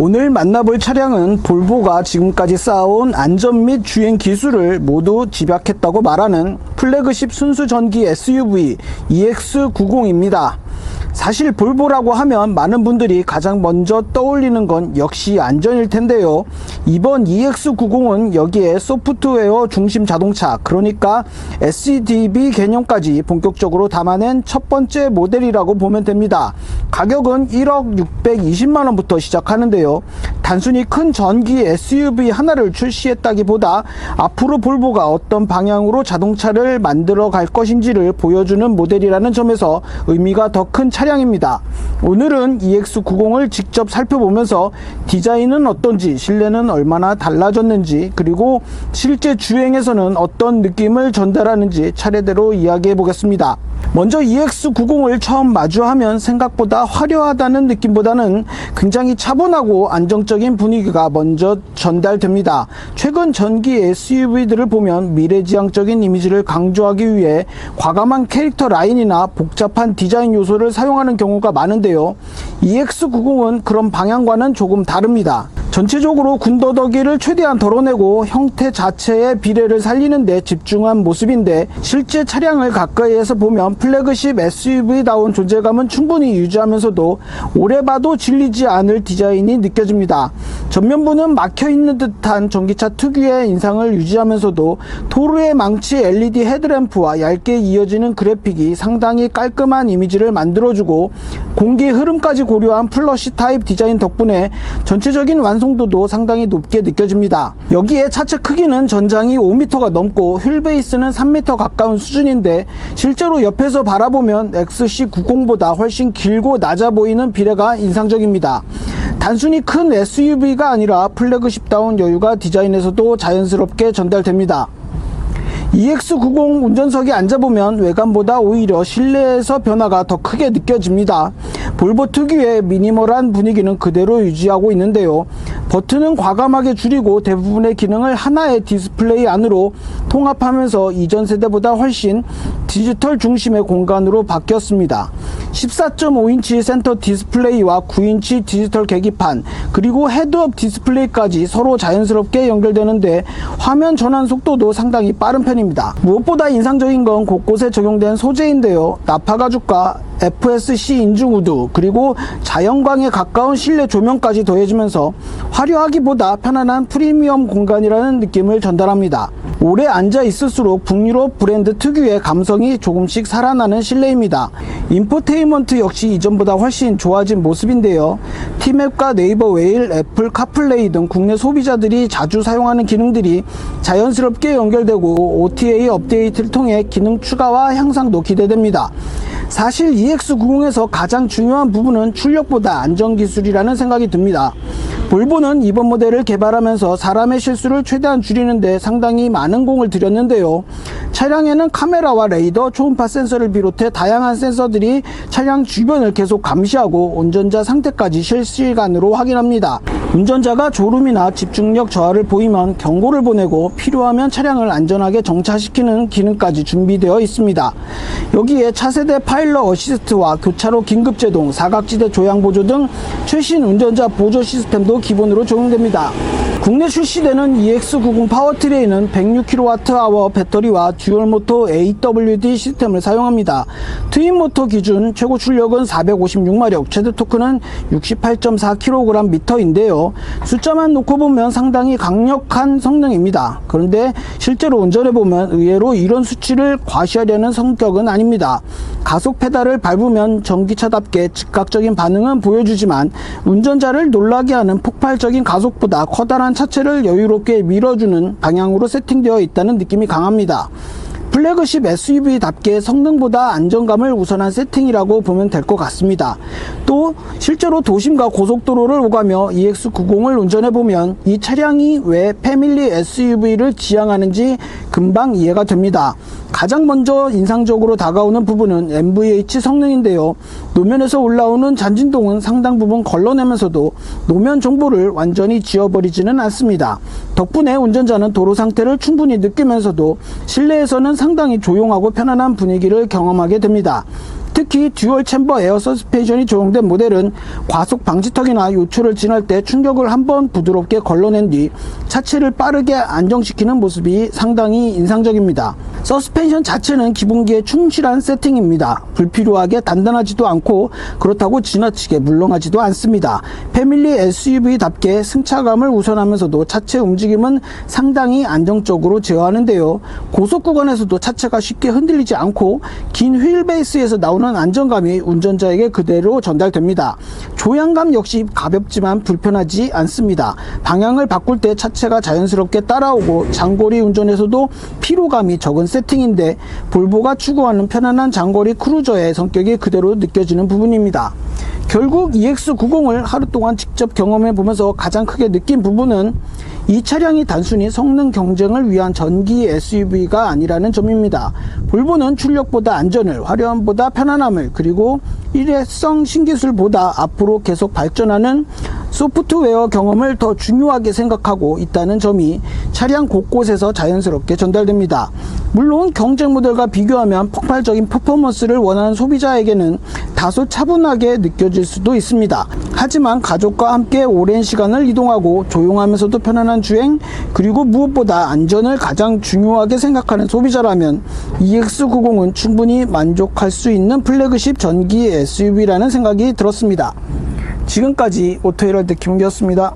오늘 만나볼 차량은 볼보가 지금까지 쌓아온 안전 및 주행 기술을 모두 집약했다고 말하는 플래그십 순수 전기 SUV EX90입니다. 사실 볼보라고 하면 많은 분들이 가장 먼저 떠올리는 건 역시 안전일 텐데요. 이번 EX90은 여기에 소프트웨어 중심 자동차, 그러니까 SDV 개념까지 본격적으로 담아낸 첫 번째 모델이라고 보면 됩니다. 가격은 1억 620만 원부터 시작하는데요. 단순히 큰 전기 SUV 하나를 출시했다기보다 앞으로 볼보가 어떤 방향으로 자동차를 만들어 갈 것인지를 보여주는 모델이라는 점에서 의미가 더 큰 차량입니다. 오늘은 EX90을 직접 살펴보면서 디자인은 어떤지, 실내는 얼마나 달라졌는지, 그리고 실제 주행에서는 어떤 느낌을 전달하는지 차례대로 이야기해 보겠습니다. 먼저 EX90을 처음 마주하면 생각보다 화려하다는 느낌보다는 굉장히 차분하고 안정적인 분위기가 먼저 전달됩니다. 최근 전기 SUV들을 보면 미래지향적인 이미지를 강조하기 위해 과감한 캐릭터 라인이나 복잡한 디자인 요소를 사용하는 경우가 많은데요. EX90은 그런 방향과는 조금 다릅니다. 전체적으로 군더더기를 최대한 덜어내고 형태 자체의 비례를 살리는 데 집중한 모습인데, 실제 차량을 가까이에서 보면 플래그십 SUV다운 존재감은 충분히 유지하면서도 오래 봐도 질리지 않을 디자인이 느껴집니다. 전면부는 막혀있는 듯한 전기차 특유의 인상을 유지하면서도 도로의 망치 LED 헤드램프와 얇게 이어지는 그래픽이 상당히 깔끔한 이미지를 만들어주고, 공기 흐름까지 고려한 플러시 타입 디자인 덕분에 전체적인 완성도도 상당히 높게 느껴집니다. 여기에 차체 크기는 전장이 5m가 넘고 휠 베이스는 3m 가까운 수준인데, 실제로 옆에서 바라보면 XC90보다 훨씬 길고 낮아 보이는 비례가 인상적입니다. 단순히 큰 SUV가 아니라 플래그십다운 여유가 디자인에서도 자연스럽게 전달됩니다. EX90 운전석에 앉아보면 외관보다 오히려 실내에서 변화가 더 크게 느껴집니다. 볼보 특유의 미니멀한 분위기는 그대로 유지하고 있는데요. 버튼은 과감하게 줄이고 대부분의 기능을 하나의 디스플레이 안으로 통합하면서 이전 세대보다 훨씬 디지털 중심의 공간으로 바뀌었습니다. 14.5인치 센터 디스플레이와 9인치 디지털 계기판, 그리고 헤드업 디스플레이까지 서로 자연스럽게 연결되는데 화면 전환 속도도 상당히 빠른 편입니다. 무엇보다 인상적인 건 곳곳에 적용된 소재인데요. 나파 가죽과 FSC 인중 우드, 그리고 자연광에 가까운 실내 조명까지 더해지면서 화려하기보다 편안한 프리미엄 공간이라는 느낌을 전달합니다. 오래 앉아 있을수록 북유럽 브랜드 특유의 감성이 조금씩 살아나는 실내입니다. 인포테인먼트 역시 이전보다 훨씬 좋아진 모습인데요. T맵과 네이버 웨일, 애플 카플레이 등 국내 소비자들이 자주 사용하는 기능들이 자연스럽게 연결되고 OTA 업데이트를 통해 기능 추가와 향상도 기대됩니다. 사실 EX90에서 가장 중요한 부분은 출력보다 안전기술이라는 생각이 듭니다. 볼보는 이번 모델을 개발하면서 사람의 실수를 최대한 줄이는 데 상당히 많은 공을 들였는데요. 차량에는 카메라와 레이더, 초음파 센서를 비롯해 다양한 센서들이 차량 주변을 계속 감시하고 운전자 상태까지 실시간으로 확인합니다. 운전자가 졸음이나 집중력 저하를 보이면 경고를 보내고 필요하면 차량을 안전하게 정차시키는 기능까지 준비되어 있습니다. 여기에 차세대 파일럿 어시스트와 교차로 긴급제동, 사각지대 조향보조 등 최신 운전자 보조 시스템도 기본으로 적용됩니다. 국내 출시되는 EX90 파워트레인은 106kWh 배터리와 듀얼모터 AWD 시스템을 사용합니다. 트윈모터 기준 최고 출력은 456마력, 최대 토크는 68.4kgm인데요. 숫자만 놓고 보면 상당히 강력한 성능입니다. 그런데 실제로 운전해보면 의외로 이런 수치를 과시하려는 성격은 아닙니다. 가속 페달을 밟으면 전기차답게 즉각적인 반응은 보여주지만 운전자를 놀라게 하는 폭발적인 가속보다 커다란 차체를 여유롭게 밀어주는 방향으로 세팅되어 있다는 느낌이 강합니다. 플래그십 SUV답게 성능보다 안정감을 우선한 세팅이라고 보면 될 것 같습니다. 또 실제로 도심과 고속도로를 오가며 EX90을 운전해보면 이 차량이 왜 패밀리 SUV를 지향하는지 금방 이해가 됩니다. 가장 먼저 인상적으로 다가오는 부분은 NVH 성능인데요. 노면에서 올라오는 잔진동은 상당 부분 걸러내면서도 노면 정보를 완전히 지워버리지는 않습니다. 덕분에 운전자는 도로 상태를 충분히 느끼면서도 실내에서는 상당히 조용하고 편안한 분위기를 경험하게 됩니다. 특히 듀얼 챔버 에어 서스펜션이 적용된 모델은 과속 방지턱이나 요철을 지날 때 충격을 한번 부드럽게 걸러낸 뒤 차체를 빠르게 안정시키는 모습이 상당히 인상적입니다. 서스펜션 자체는 기본기에 충실한 세팅입니다. 불필요하게 단단하지도 않고 그렇다고 지나치게 물렁하지도 않습니다. 패밀리 SUV답게 승차감을 우선하면서도 차체 움직임은 상당히 안정적으로 제어하는데요. 고속 구간에서도 차체가 쉽게 흔들리지 않고 긴 휠베이스에서 나오는 안정감이 운전자에게 그대로 전달됩니다. 조향감 역시 가볍지만 불편하지 않습니다. 방향을 바꿀 때 차체가 자연스럽게 따라오고 장거리 운전에서도 피로감이 적은 세팅인데 볼보가 추구하는 편안한 장거리 크루저의 성격이 그대로 느껴지는 부분입니다. 결국 EX90을 하루 동안 직접 경험해 보면서 가장 크게 느낀 부분은 이 차량이 단순히 성능 경쟁을 위한 전기 SUV가 아니라는 점입니다. 볼보는 출력보다 안전을, 화려함보다 편안함을, 그리고 일회성 신기술보다 앞으로 계속 발전하는 소프트웨어 경험을 더 중요하게 생각하고 있다는 점이 차량 곳곳에서 자연스럽게 전달됩니다. 물론 경쟁 모델과 비교하면 폭발적인 퍼포먼스를 원하는 소비자에게는 다소 차분하게 느껴질 수도 있습니다. 하지만 가족과 함께 오랜 시간을 이동하고 조용하면서도 편안한 주행, 그리고 무엇보다 안전을 가장 중요하게 생각하는 소비자라면 EX90은 충분히 만족할 수 있는 플래그십 전기 SUV라는 생각이 들었습니다. 지금까지 오토헤럴드 김은기였습니다.